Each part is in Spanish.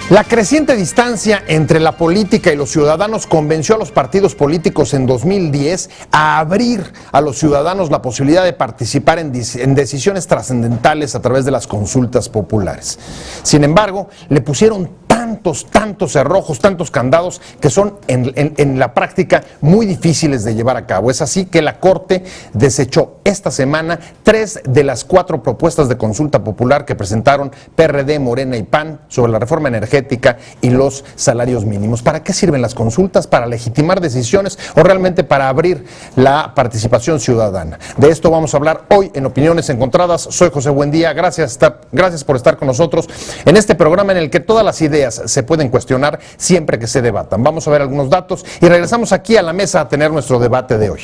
La creciente distancia entre la política y los ciudadanos convenció a los partidos políticos en 2010 a abrir a los ciudadanos la posibilidad de participar en decisiones trascendentales a través de las consultas populares. Sin embargo, le pusieron tantos cerrojos, tantos candados que son en la práctica muy difíciles de llevar a cabo. Es así que la Corte desechó esta semana 3 de las 4 propuestas de consulta popular que presentaron PRD, Morena y PAN sobre la reforma energética y los salarios mínimos. ¿Para qué sirven las consultas? ¿Para legitimar decisiones o realmente para abrir la participación ciudadana? De esto vamos a hablar hoy en Opiniones Encontradas. Soy José Buendía, gracias por estar con nosotros en este programa en el que todas las ideas se pueden cuestionar siempre que se debatan. Vamos a ver algunos datos y regresamos aquí a la mesa a tener nuestro debate de hoy.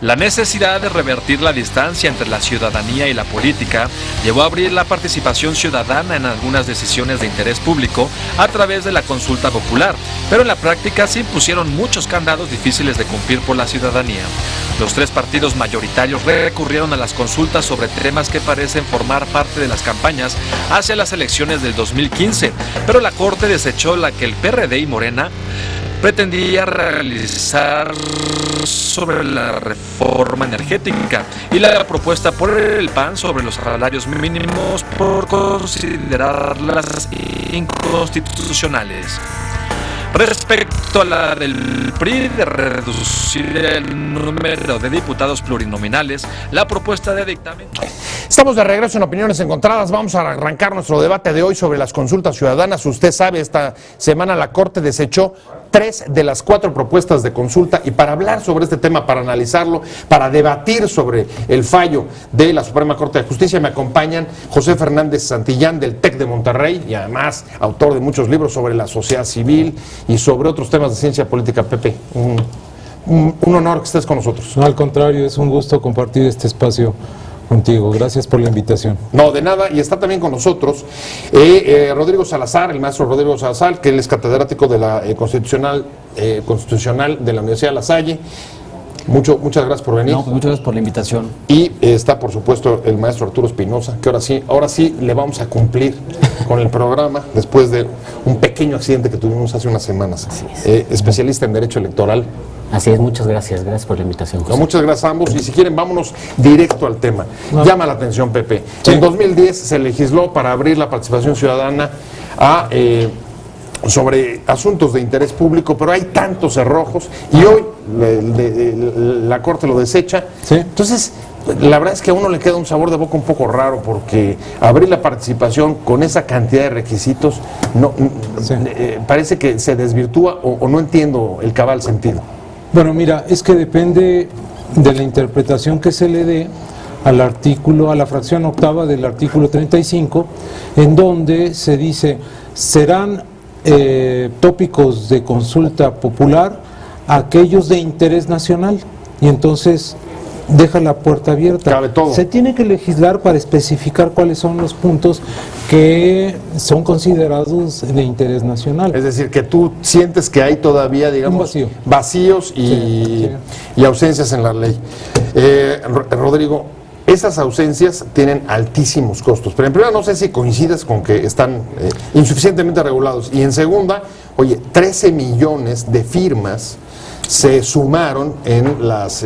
La necesidad de revertir la distancia entre la ciudadanía y la política llevó a abrir la participación ciudadana en algunas decisiones de interés público a través de la consulta popular, pero en la práctica se impusieron muchos candados difíciles de cumplir por la ciudadanía. Los 3 partidos mayoritarios recurrieron a las consultas sobre temas que parecen formar parte de las campañas hacia las elecciones del 2015, pero la Corte desechó la que el PRD y Morena pretendía realizar sobre la reforma energética y la propuesta por el PAN sobre los salarios mínimos por considerarlas inconstitucionales. Respecto a la del PRI de reducir el número de diputados plurinominales, la propuesta de dictamen... Estamos de regreso en Opiniones Encontradas. Vamos a arrancar nuestro debate de hoy sobre las consultas ciudadanas. Usted sabe, esta semana la Corte desechó 3 de las 4 propuestas de consulta, y para hablar sobre este tema, para analizarlo, para debatir sobre el fallo de la Suprema Corte de Justicia, me acompañan José Fernández Santillán del TEC de Monterrey y además autor de muchos libros sobre la sociedad civil y sobre otros temas de ciencia política. Pepe, un honor que estés con nosotros. No, al contrario, es un gusto compartir este espacio contigo. Gracias por la invitación. No, de nada. Y está también con nosotros Rodrigo Salazar, el maestro Rodrigo Salazar, que él es catedrático de la constitucional de la Universidad de La Salle. Muchas gracias por venir. No, pues muchas gracias por la invitación. Y está, por supuesto, el maestro Arturo Espinosa, que ahora sí le vamos a cumplir con el programa después de un pequeño accidente que tuvimos hace unas semanas. Así es. Especialista en Derecho Electoral. Así es, muchas gracias por la invitación, José. No, muchas gracias a ambos, y si quieren vámonos directo al tema. Llama la atención, Pepe. Sí. En 2010 se legisló para abrir la participación ciudadana sobre asuntos de interés público, pero hay tantos cerrojos y hoy la Corte lo desecha. Sí. Entonces, la verdad es que a uno le queda un sabor de boca un poco raro, porque abrir la participación con esa cantidad de requisitos parece que se desvirtúa o no entiendo el cabal sentido. Bueno, mira, es que depende de la interpretación que se le dé al artículo, a la fracción octava del artículo 35, en donde se dice: serán tópicos de consulta popular aquellos de interés nacional, y entonces deja la puerta abierta. Cabe todo. Se tiene que legislar para especificar cuáles son los puntos que son considerados de interés nacional. Es decir, que tú sientes que hay todavía, digamos, vacíos y ausencias en la ley. Rodrigo, esas ausencias tienen altísimos costos, pero en primera no sé si coincides con que están insuficientemente regulados, y en segunda, oye, 13 millones de firmas se sumaron en las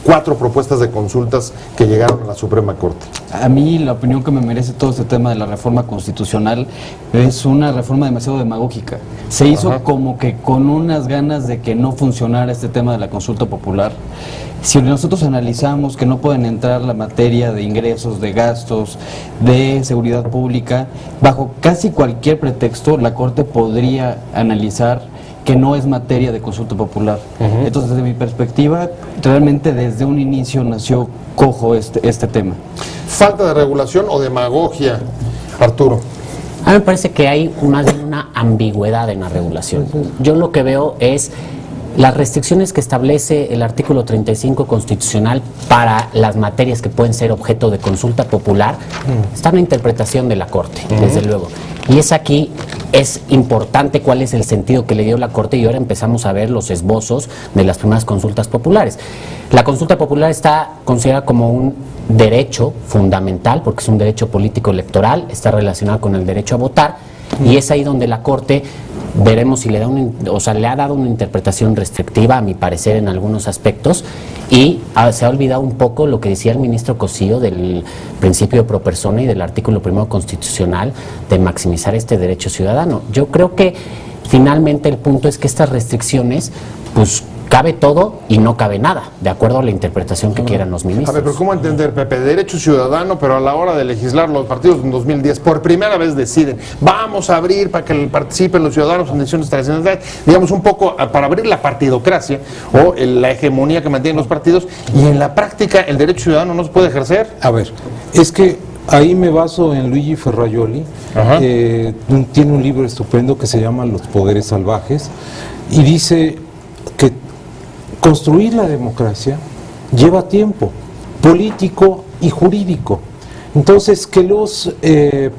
4 propuestas de consultas que llegaron a la Suprema Corte. A mí la opinión que me merece todo este tema de la reforma constitucional es una reforma demasiado demagógica. Se hizo como que con unas ganas de que no funcionara este tema de la consulta popular. Si nosotros analizamos que no pueden entrar la materia de ingresos, de gastos, de seguridad pública, bajo casi cualquier pretexto, la Corte podría analizar que no es materia de consulta popular. Entonces, desde mi perspectiva, realmente desde un inicio nació cojo este tema. ¿Falta de regulación o demagogia, Arturo? A mí me parece que hay más bien una ambigüedad en la regulación. Yo lo que veo es las restricciones que establece el artículo 35 constitucional para las materias que pueden ser objeto de consulta popular. Está en la interpretación de la Corte, desde luego. Y es importante cuál es el sentido que le dio la Corte, y ahora empezamos a ver los esbozos de las primeras consultas populares. La consulta popular está considerada como un derecho fundamental, porque es un derecho político electoral, está relacionado con el derecho a votar, Y es ahí donde la Corte, veremos si le da le ha dado una interpretación restrictiva, a mi parecer, en algunos aspectos, y se ha olvidado un poco lo que decía el ministro Cosío del principio de pro persona y del artículo 1 constitucional de maximizar este derecho ciudadano. Yo creo que finalmente el punto es que estas restricciones, pues cabe todo y no cabe nada, de acuerdo a la interpretación que quieran los ministros. A ver, pero ¿cómo entender, Pepe? Derecho ciudadano, pero a la hora de legislar, los partidos en 2010 por primera vez deciden, vamos a abrir para que participen los ciudadanos en decisiones trascendentales, digamos un poco para abrir la partidocracia o la hegemonía que mantienen los partidos, y en la práctica el derecho ciudadano no se puede ejercer. A ver, es que ahí me baso en Luigi Ferrajoli, tiene un libro estupendo que se llama Los poderes salvajes, y dice que construir la democracia lleva tiempo político y jurídico. Entonces, que los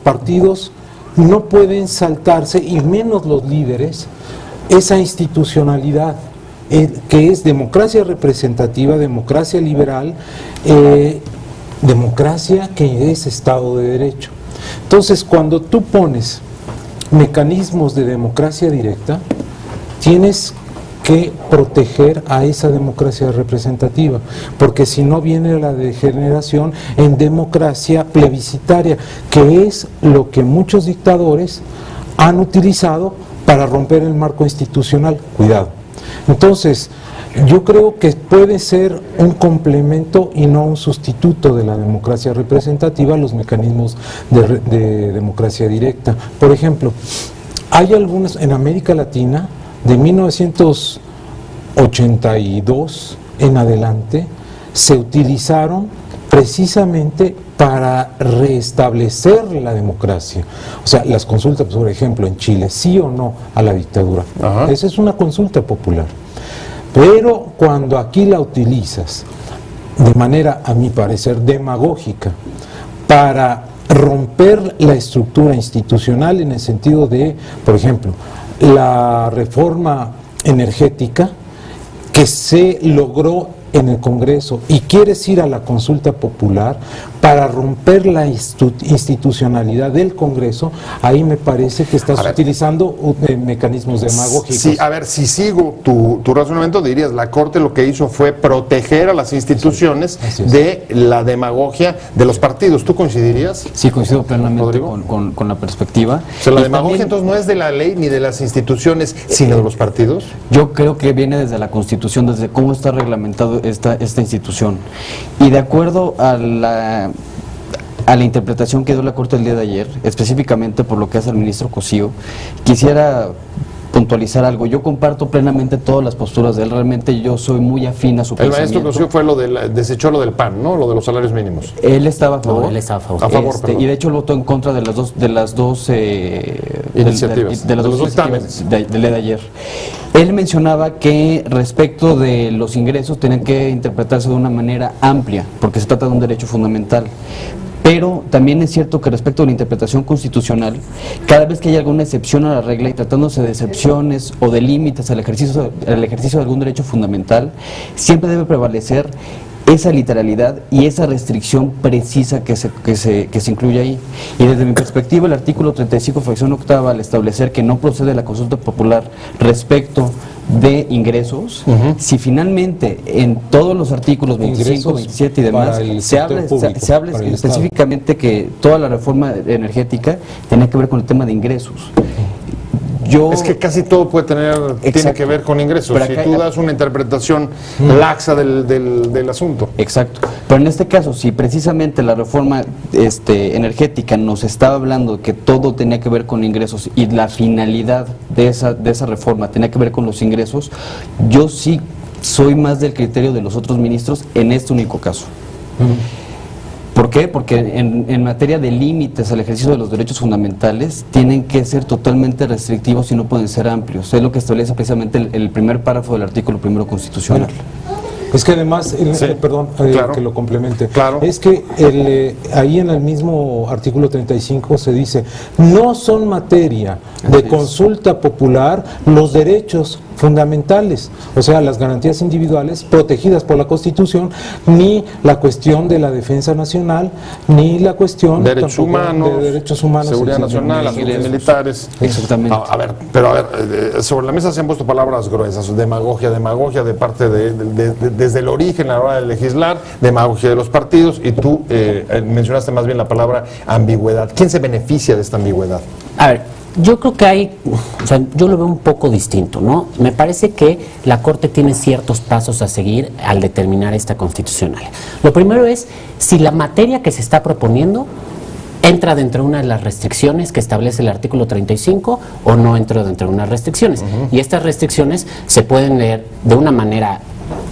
partidos no pueden saltarse, y menos los líderes, esa institucionalidad que es democracia representativa, democracia liberal, democracia que es Estado de Derecho. Entonces, cuando tú pones mecanismos de democracia directa, tienes que proteger a esa democracia representativa, porque si no viene la degeneración en democracia plebiscitaria, que es lo que muchos dictadores han utilizado para romper el marco institucional. Cuidado. Entonces, yo creo que puede ser un complemento y no un sustituto de la democracia representativa, los mecanismos de democracia directa. Por ejemplo, hay algunos en América Latina, de 1982 en adelante, se utilizaron precisamente para restablecer la democracia. O sea, las consultas, por ejemplo, en Chile, sí o no a la dictadura. Esa es una consulta popular. Pero cuando aquí la utilizas de manera, a mi parecer, demagógica, para romper la estructura institucional en el sentido de, por ejemplo, la reforma energética que se logró en el Congreso, y quieres ir a la consulta popular para romper la institucionalidad del Congreso, ahí me parece que estás utilizando mecanismos demagógicos. Sí, a ver, si sigo tu razonamiento, dirías, la Corte lo que hizo fue proteger a las instituciones de la demagogia de los partidos. ¿Tú coincidirías? Sí, coincido plenamente con la perspectiva. O sea, la demagogia entonces no es de la ley ni de las instituciones, sino de los partidos. Yo creo que viene desde la Constitución, desde cómo está reglamentado esta institución. Y de acuerdo a la interpretación que dio la Corte el día de ayer, específicamente por lo que hace el ministro Cosío, quisiera puntualizar algo. Yo comparto plenamente todas las posturas de él, realmente yo soy muy afín a su pensamiento. El maestro Cosío fue desechó lo del PAN, ¿no? Lo de los salarios mínimos. Él estaba a favor. No, él estaba a favor. Y de hecho él votó en contra de las dos iniciativas del día de ayer. Él mencionaba que respecto de los ingresos tenían que interpretarse de una manera amplia, porque se trata de un derecho fundamental. Pero también es cierto que respecto a la interpretación constitucional, cada vez que hay alguna excepción a la regla, y tratándose de excepciones o de límites al ejercicio de algún derecho fundamental, siempre debe prevalecer esa literalidad y esa restricción precisa que se incluye ahí. Y desde mi perspectiva, el artículo 35, fracción octava, al establecer que no procede la consulta popular respecto de ingresos, si finalmente en todos los artículos 25, 27 y demás se habla específicamente que toda la reforma energética tenía que ver con el tema de ingresos. Es que casi todo tiene que ver con ingresos, si tú das una interpretación laxa del asunto. Exacto, pero en este caso, si precisamente la reforma energética nos estaba hablando que todo tenía que ver con ingresos y la finalidad de esa reforma tenía que ver con los ingresos, yo sí soy más del criterio de los otros ministros en este único caso. ¿Por qué? Porque en materia de límites al ejercicio de los derechos fundamentales tienen que ser totalmente restrictivos y no pueden ser amplios. Es lo que establece precisamente el primer párrafo del artículo 1 constitucional. Es que además, perdón, claro, que lo complemente, claro. Es que ahí en el mismo artículo 35 se dice, no son materia de consulta popular los derechos fundamentales, o sea, las garantías individuales protegidas por la Constitución, ni la cuestión de la defensa nacional, ni la cuestión de derechos humanos, seguridad nacional, asuntos militares. Exactamente. A ver, sobre la mesa se han puesto palabras gruesas, demagogia de parte desde el origen a la hora de legislar, demagogia de los partidos, y tú mencionaste más bien la palabra ambigüedad. ¿Quién se beneficia de esta ambigüedad? A ver, yo creo que yo lo veo un poco distinto, ¿no? Me parece que la Corte tiene ciertos pasos a seguir al determinar esta constitucional. Lo primero es si la materia que se está proponiendo entra dentro de una de las restricciones que establece el artículo 35 o no entra dentro de unas restricciones. Y estas restricciones se pueden leer de una manera,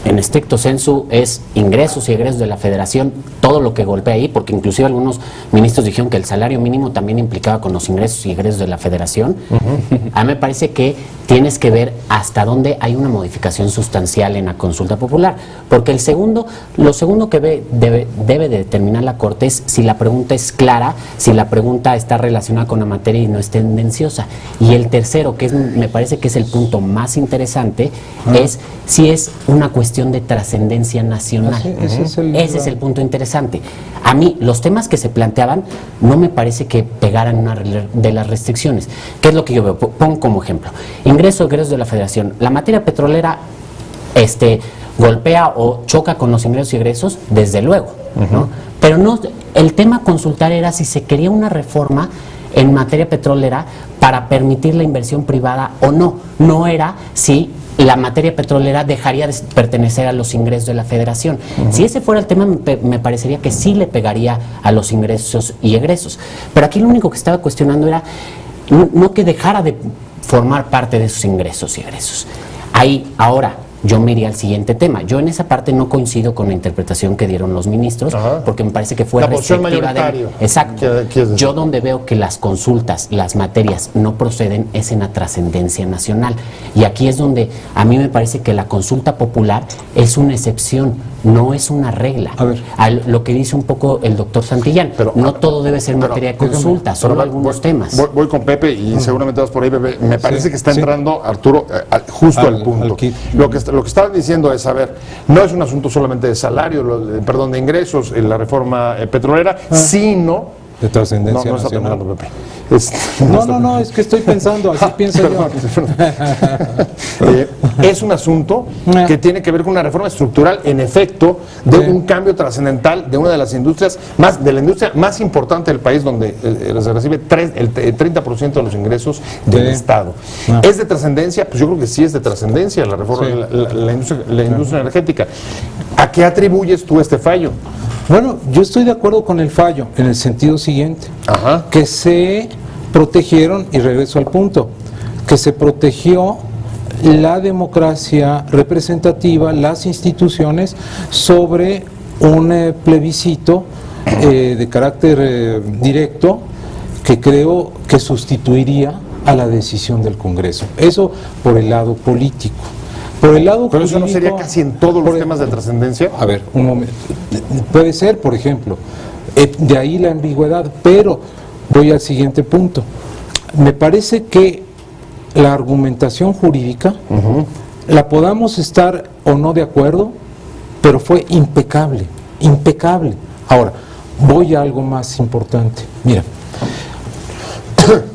en estricto sensu, es ingresos y egresos de la Federación, todo lo que golpea ahí, porque inclusive algunos ministros dijeron que el salario mínimo también implicaba con los ingresos y egresos de la Federación. A mí me parece que tienes que ver hasta dónde hay una modificación sustancial en la consulta popular, porque lo segundo que debe de determinar la Corte es si la pregunta es clara, si la pregunta está relacionada con la materia y no es tendenciosa. Y el tercero, que me parece que es el punto más interesante, es si es una cuestión de trascendencia nacional. Ese es el punto interesante. A mí, los temas que se planteaban no me parece que pegaran una de las restricciones. ¿Qué es lo que yo veo? Pongo como ejemplo. Ingresos de la Federación. La materia petrolera golpea o choca con los ingresos y egresos, desde luego, ¿no? Pero no, el tema consultar era si se quería una reforma en materia petrolera para permitir la inversión privada o no. No era si la materia petrolera dejaría de pertenecer a los ingresos de la Federación. Si ese fuera el tema, me parecería que sí le pegaría a los ingresos y egresos. Pero aquí lo único que estaba cuestionando era no que dejara de formar parte de esos ingresos y egresos. Ahí, ahora, yo me iría al siguiente tema. Yo en esa parte no coincido con la interpretación que dieron los ministros, porque me parece que fue restrictiva. Exacto. Yo donde veo que las consultas, las materias no proceden es en la trascendencia nacional. Y aquí es donde a mí me parece que la consulta popular es una excepción, no es una regla. A ver. Lo que dice un poco el doctor Santillán, pero no todo debe ser materia de consulta, solo algunos temas. Voy con Pepe y seguramente vas por ahí, Pepe. Me parece que está entrando Arturo justo al punto. Lo que estaban diciendo es, a ver, no es un asunto solamente de salario, de ingresos en la reforma petrolera, sino... De trascendencia nacional. No, es que estoy pensando, así pienso yo. Es un asunto que tiene que ver con una reforma estructural, en efecto, de un cambio trascendental de una de las industrias de la industria más importante del país, donde se recibe el 30% de los ingresos del Estado. ¿Es de trascendencia? Pues yo creo que sí es de trascendencia la reforma, la industria energética. ¿A qué atribuyes tú este fallo? Bueno, yo estoy de acuerdo con el fallo, en el sentido siguiente, que se protegieron, y regreso al punto, que se protegió la democracia representativa, las instituciones, sobre un plebiscito de carácter directo, que creo que sustituiría a la decisión del Congreso. Eso por el lado político. Por el lado ¿Pero eso no sería casi en todos los temas de trascendencia? A ver, un momento. Puede ser, por ejemplo, de ahí la ambigüedad, pero voy al siguiente punto. Me parece que la argumentación jurídica, la podamos estar o no de acuerdo, pero fue impecable, impecable. Ahora, voy a algo más importante. Mira,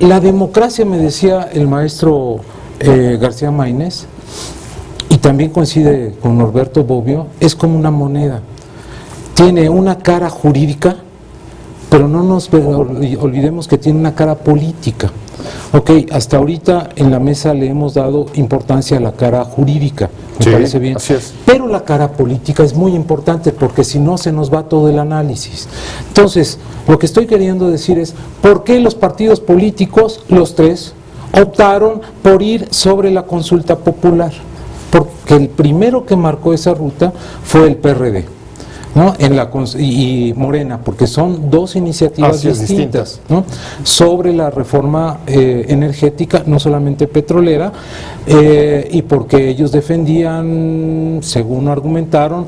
la democracia, me decía el maestro García Maínez, y también coincide con Norberto Bobbio, es como una moneda. Tiene una cara jurídica, pero no nos olvidemos que tiene una cara política. Ok, hasta ahorita en la mesa le hemos dado importancia a la cara jurídica, me parece bien. Así es. Pero la cara política es muy importante, porque si no se nos va todo el análisis. Entonces, lo que estoy queriendo decir es, ¿por qué los partidos políticos, los tres, optaron por ir sobre la consulta popular? Porque el primero que marcó esa ruta fue el PRD. ¿no? Y Morena, porque son dos iniciativas distintas, ¿no? Sobre la reforma energética, no solamente petrolera, y porque ellos defendían, según argumentaron,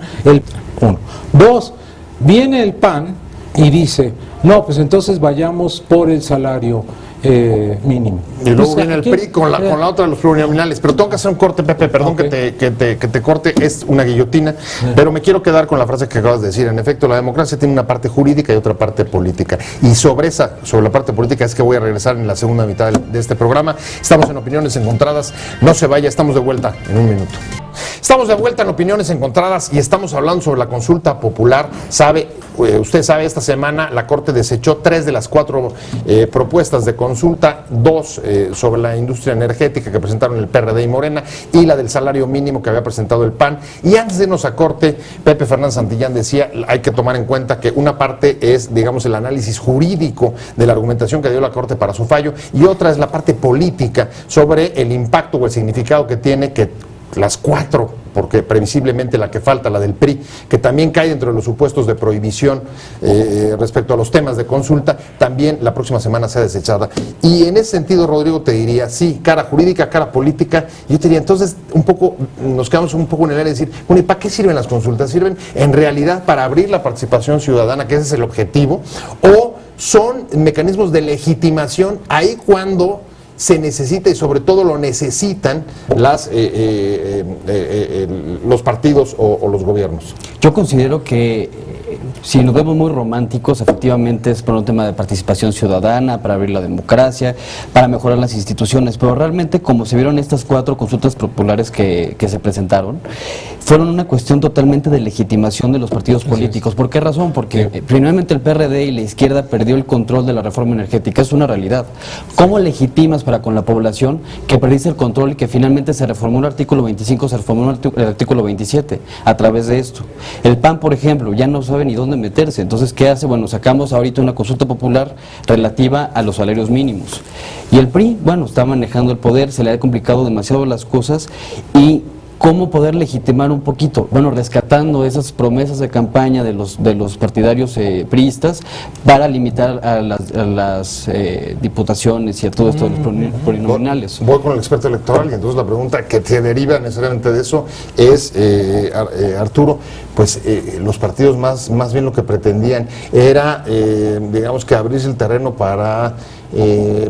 uno. Dos, viene el PAN y dice, no, pues entonces vayamos por el salario mínimo. Y luego viene el PRI con la otra de los plurinominales. Pero tengo que hacer un corte, Pepe, perdón que te corte, es una guillotina, pero me quiero quedar con la frase que acabas de decir. En efecto, la democracia tiene una parte jurídica y otra parte política. Y sobre la parte política es que voy a regresar en la segunda mitad de este programa. Estamos en Opiniones Encontradas. No se vaya, estamos de vuelta en un minuto. Estamos de vuelta en Opiniones Encontradas y estamos hablando sobre la consulta popular. Usted sabe, esta semana la Corte desechó 3 de las 4 propuestas de consulta, 2 sobre la industria energética que presentaron el PRD y Morena, y la del salario mínimo que había presentado el PAN. Y antes de irnos a corte, Pepe Fernández Santillán decía, hay que tomar en cuenta que una parte es, digamos, el análisis jurídico de la argumentación que dio la Corte para su fallo, y otra es la parte política sobre el impacto o el significado que tiene que las 4, porque previsiblemente la que falta, la del PRI, que también cae dentro de los supuestos de prohibición respecto a los temas de consulta, también la próxima semana sea desechada. Y en ese sentido, Rodrigo, te diría, sí, cara jurídica, cara política. Yo te diría, entonces, nos quedamos un poco en el aire de decir, bueno, ¿y para qué sirven las consultas? ¿Sirven en realidad para abrir la participación ciudadana, que ese es el objetivo? ¿O son mecanismos de legitimación ahí cuando se necesita, y sobre todo lo necesitan los partidos o los gobiernos? Yo considero que si nos vemos muy románticos, efectivamente es por un tema de participación ciudadana, para abrir la democracia, para mejorar las instituciones, pero realmente, como se vieron estas 4 consultas populares que se presentaron, fueron una cuestión totalmente de legitimación de los partidos políticos. ¿Por qué razón? Porque primeramente el PRD y la izquierda perdió el control de la reforma energética, es una realidad. ¿Cómo legitimas para con la población que perdiste el control y que finalmente se reformó el artículo 25, se reformó el artículo 27 a través de esto? El PAN, por ejemplo, ya no sabe ni dónde meterse. Entonces, ¿qué hace? Bueno, sacamos ahorita una consulta popular relativa a los salarios mínimos. Y el PRI, bueno, está manejando el poder, se le ha complicado demasiado las cosas. Y ¿cómo poder legitimar un poquito? Bueno, rescatando esas promesas de campaña de los partidarios priistas para limitar a las diputaciones y a todo esto de los plurinominales. Voy con el experto electoral, y entonces la pregunta que te deriva necesariamente de eso es, Arturo, pues los partidos más bien lo que pretendían era, digamos, que abrirse el terreno para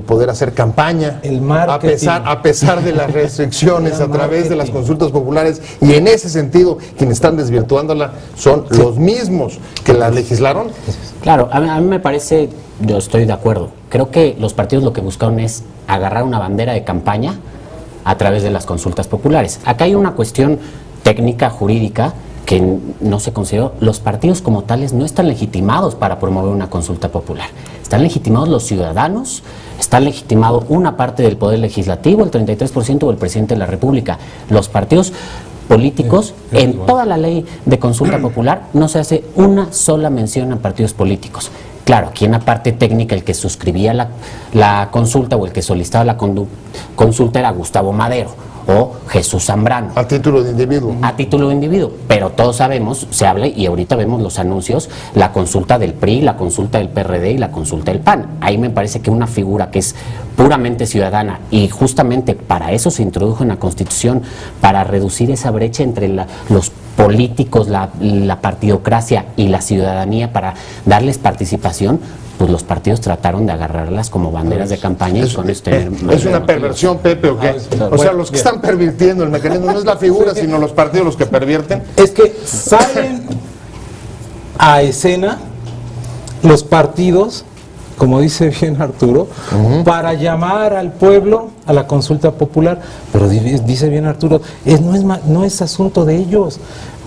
poder hacer campaña, el marketing, a pesar de las restricciones a través de las consultas populares, y en ese sentido quienes están desvirtuándola son los mismos que la legislaron. Claro, a mí me parece, yo estoy de acuerdo, creo que los partidos lo que buscaron es agarrar una bandera de campaña a través de las consultas populares. Acá hay una cuestión técnica, jurídica, que no se consideró. Los partidos como tales no están legitimados para promover una consulta popular. Están legitimados los ciudadanos, está legitimado una parte del Poder Legislativo, el 33% o el Presidente de la República. Los partidos políticos, en toda la ley de consulta popular, no se hace una sola mención a partidos políticos. Claro, aquí en la parte técnica el que suscribía la consulta o el que solicitaba la consulta era Gustavo Madero o Jesús Zambrano. A título de individuo. A título de individuo, pero todos sabemos, se habla y ahorita vemos los anuncios, la consulta del PRI, la consulta del PRD y la consulta del PAN. Ahí me parece que una figura que es puramente ciudadana, y justamente para eso se introdujo en la Constitución, para reducir esa brecha entre los políticos, la partidocracia y la ciudadanía, para darles participación. Pues los partidos trataron de agarrarlas como banderas de campaña y con esto ¿Es una perversión, Pepe, o qué? O sea, los que están pervirtiendo el mecanismo no es la figura, sino los partidos los que pervierten. Es que salen a escena los partidos, como dice bien Arturo, para llamar al pueblo a la consulta popular. Pero dice bien Arturo, no es asunto de ellos,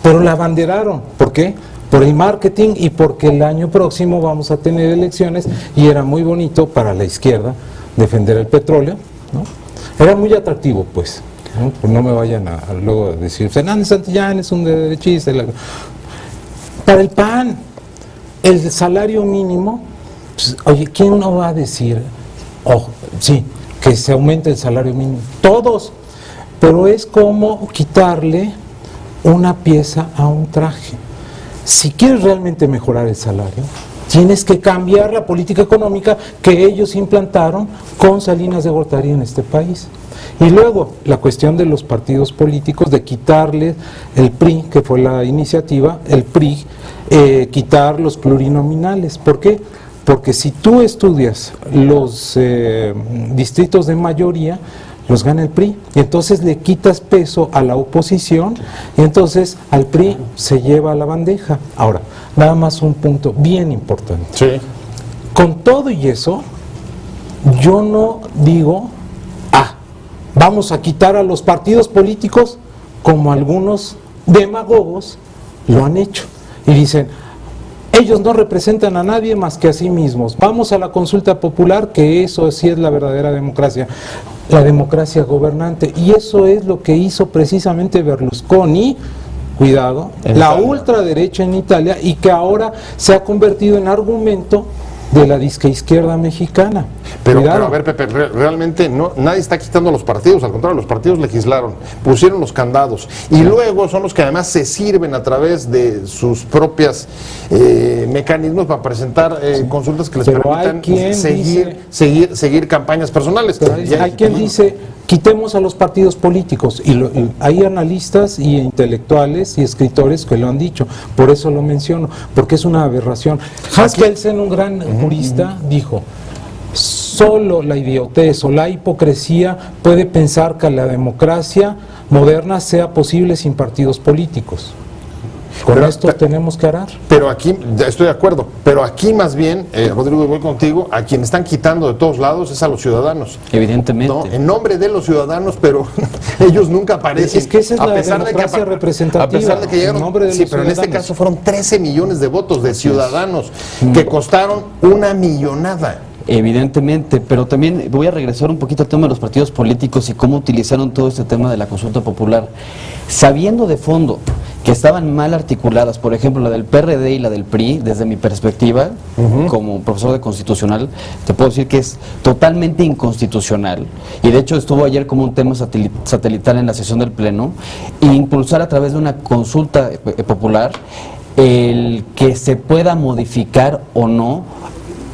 pero la abanderaron. ¿Por qué? Por el marketing y porque el año próximo vamos a tener elecciones y era muy bonito para la izquierda defender el petróleo, ¿no? Era muy atractivo, pues, ¿no? Pues no me vayan a luego decir, Fernández Santillán es un derechista. Para el PAN, el salario mínimo, pues, oye, ¿quién no va a decir, sí, que se aumente el salario mínimo? Todos, pero es como quitarle una pieza a un traje. si quieres realmente mejorar el salario, tienes que cambiar la política económica que ellos implantaron con Salinas de Gortari en este país. Y luego, la cuestión de los partidos políticos, de quitarle el PRI, que fue la iniciativa, el PRI, quitar los plurinominales. ¿Por qué? Porque si tú estudias los distritos de mayoría, los gana el PRI, y entonces le quitas peso a la oposición, y entonces al PRI se lleva la bandeja. Ahora, nada más un punto bien importante. Sí. Con todo y eso, yo no digo, vamos a quitar a los partidos políticos como algunos demagogos lo han hecho. Y dicen, ellos no representan a nadie más que a sí mismos. Vamos a la consulta popular, que eso sí es la verdadera democracia, la democracia gobernante. Y eso es lo que hizo precisamente Berlusconi, cuidado, la ultraderecha en Italia, y que ahora se ha convertido en argumento de la disque izquierda mexicana. Pero a ver, Pepe, realmente nadie está quitando los partidos, al contrario, los partidos legislaron, pusieron los candados, y luego son los que además se sirven a través de sus propias mecanismos para presentar consultas que les permitan seguir campañas personales. Hay quien dice, quitemos a los partidos políticos, y hay analistas y intelectuales y escritores que lo han dicho, por eso lo menciono, porque es una aberración. Hans Kelsen, un gran jurista, dijo, solo la idiotez o la hipocresía puede pensar que la democracia moderna sea posible sin partidos políticos. Con esto tenemos que arar. Pero aquí, estoy de acuerdo, pero aquí más bien, Rodrigo, voy contigo, a quien están quitando de todos lados es a los ciudadanos. Evidentemente. ¿No? En nombre de los ciudadanos, pero ellos nunca aparecen. Es que esa es la democracia representativa. A pesar de que llegaron, pero en este caso fueron 13 millones de votos de ciudadanos que costaron una millonada. Evidentemente, pero también voy a regresar un poquito al tema de los partidos políticos y cómo utilizaron todo este tema de la consulta popular, sabiendo de fondo que estaban mal articuladas, por ejemplo la del PRD y la del PRI, desde mi perspectiva, como profesor de constitucional, te puedo decir que es totalmente inconstitucional, y de hecho estuvo ayer como un tema satelital en la sesión del Pleno, e impulsar a través de una consulta popular el que se pueda modificar o no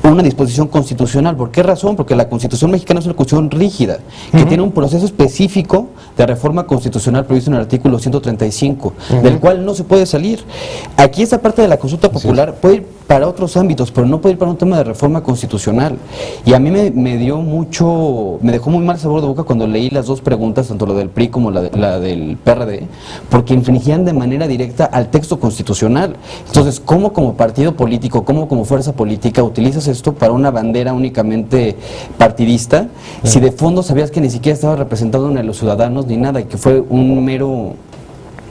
una disposición constitucional. ¿Por qué razón? Porque la Constitución mexicana es una constitución rígida, que tiene un proceso específico de reforma constitucional previsto en el artículo 135, del cual no se puede salir. Aquí esta parte de la consulta popular puede ir para otros ámbitos, pero no puede ir para un tema de reforma constitucional. Y a mí me dejó muy mal sabor de boca cuando leí las dos preguntas, tanto la del PRI como la del PRD, porque infringían de manera directa al texto constitucional. Entonces, ¿cómo como partido político, cómo como fuerza política utilizas esto para una bandera únicamente partidista, si de fondo sabías que ni siquiera estaba representando ni a los ciudadanos ni nada, y que fue un mero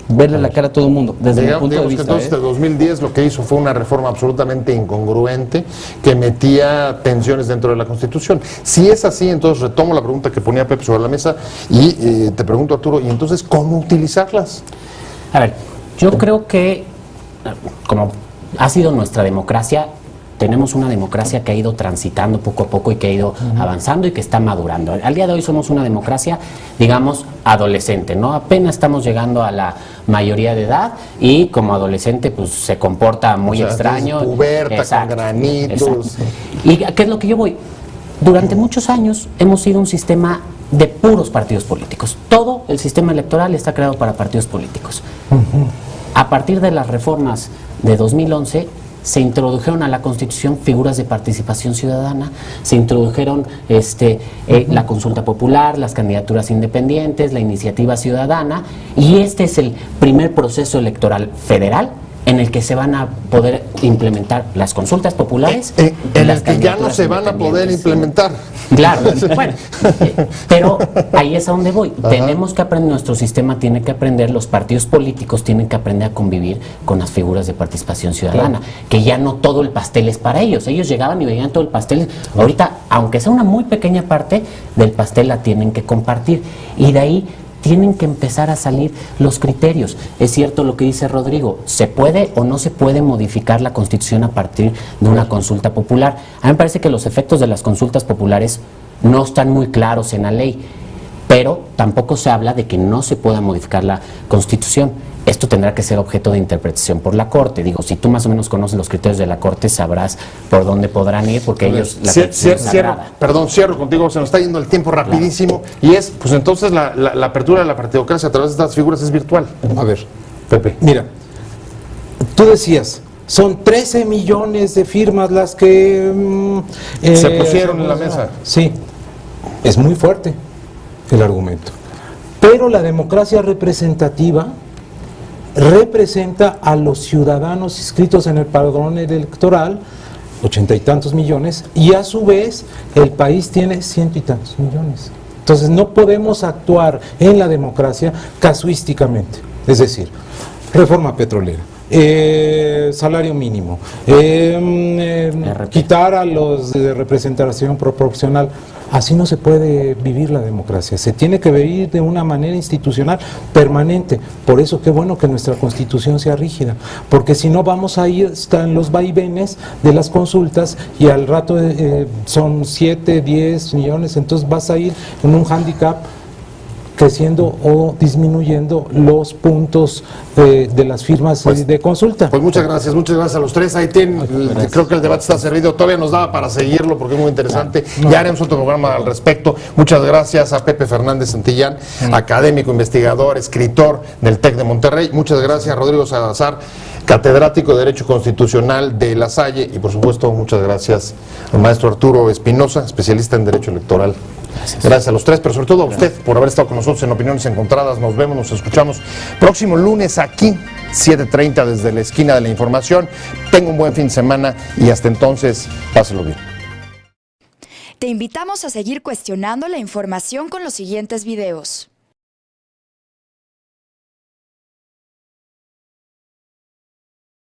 verle la cara a todo el mundo, desde mi punto de vista. Que entonces, de 2010 lo que hizo fue una reforma absolutamente incongruente que metía tensiones dentro de la Constitución. Si es así, entonces retomo la pregunta que ponía Pepe sobre la mesa y te pregunto, Arturo, ¿y entonces cómo utilizarlas? A ver, yo creo que, como ha sido nuestra democracia, tenemos una democracia que ha ido transitando poco a poco y que ha ido avanzando y que está madurando. Al día de hoy somos una democracia, digamos, adolescente, ¿no? Apenas estamos llegando a la mayoría de edad y como adolescente pues se comporta muy extraño. Puberta, con granitos. ¿Y qué es lo que yo voy? Durante muchos años hemos sido un sistema de puros partidos políticos. Todo el sistema electoral está creado para partidos políticos. A partir de las reformas de 2011, se introdujeron a la Constitución figuras de participación ciudadana, se introdujeron la consulta popular, las candidaturas independientes, la iniciativa ciudadana, y este es el primer proceso electoral federal en el que se van a poder implementar las consultas populares. En el que ya no se van a poder implementar. Claro, bueno, pero ahí es a donde voy. Tenemos que aprender, nuestro sistema tiene que aprender, los partidos políticos tienen que aprender a convivir con las figuras de participación ciudadana, que ya no todo el pastel es para ellos. Ellos llegaban y veían todo el pastel. Ahorita, aunque sea una muy pequeña parte del pastel, la tienen que compartir. Y de ahí tienen que empezar a salir los criterios. Es cierto lo que dice Rodrigo, ¿se puede o no se puede modificar la Constitución a partir de una consulta popular? A mí me parece que los efectos de las consultas populares no están muy claros en la ley. pero tampoco se habla de que no se pueda modificar la Constitución. Esto tendrá que ser objeto de interpretación por la Corte. Digo, si tú más o menos conoces los criterios de la Corte, sabrás por dónde podrán ir, porque ellos... Cierro contigo, se nos está yendo el tiempo rapidísimo, y es, pues entonces la apertura de la partidocracia a través de estas figuras es virtual. A ver, Pepe, mira, tú decías, son 13 millones de firmas las que... se pusieron en la mesa. Sí, es muy fuerte el argumento. Pero la democracia representativa representa a los ciudadanos inscritos en el padrón electoral, 80 y tantos millones, y a su vez el país tiene 100 y tantos millones. Entonces no podemos actuar en la democracia casuísticamente, es decir, reforma petrolera, salario mínimo, quitar a los de representación proporcional. Así no se puede vivir la democracia, se tiene que vivir de una manera institucional permanente. Por eso qué bueno que nuestra Constitución sea rígida, porque si no vamos a ir en los vaivenes de las consultas y al rato son 7, 10 millones, entonces vas a ir en un hándicap creciendo o disminuyendo los puntos de las firmas de consulta. Pues muchas gracias a los tres. Ahí tienen, creo que el debate está servido. Todavía nos daba para seguirlo porque es muy interesante. Ya haremos otro programa al respecto. Muchas gracias a Pepe Fernández Santillán, académico, investigador, escritor del TEC de Monterrey. Muchas gracias a Rodrigo Salazar, catedrático de Derecho Constitucional de La Salle. Y por supuesto, muchas gracias al maestro Arturo Espinosa, especialista en Derecho Electoral. Gracias a los tres, pero sobre todo a usted por haber estado con nosotros en Opiniones Encontradas. Nos vemos, nos escuchamos próximo lunes aquí, 7:30 desde la esquina de la información. Tenga un buen fin de semana y hasta entonces, páselo bien. Te invitamos a seguir cuestionando la información con los siguientes videos.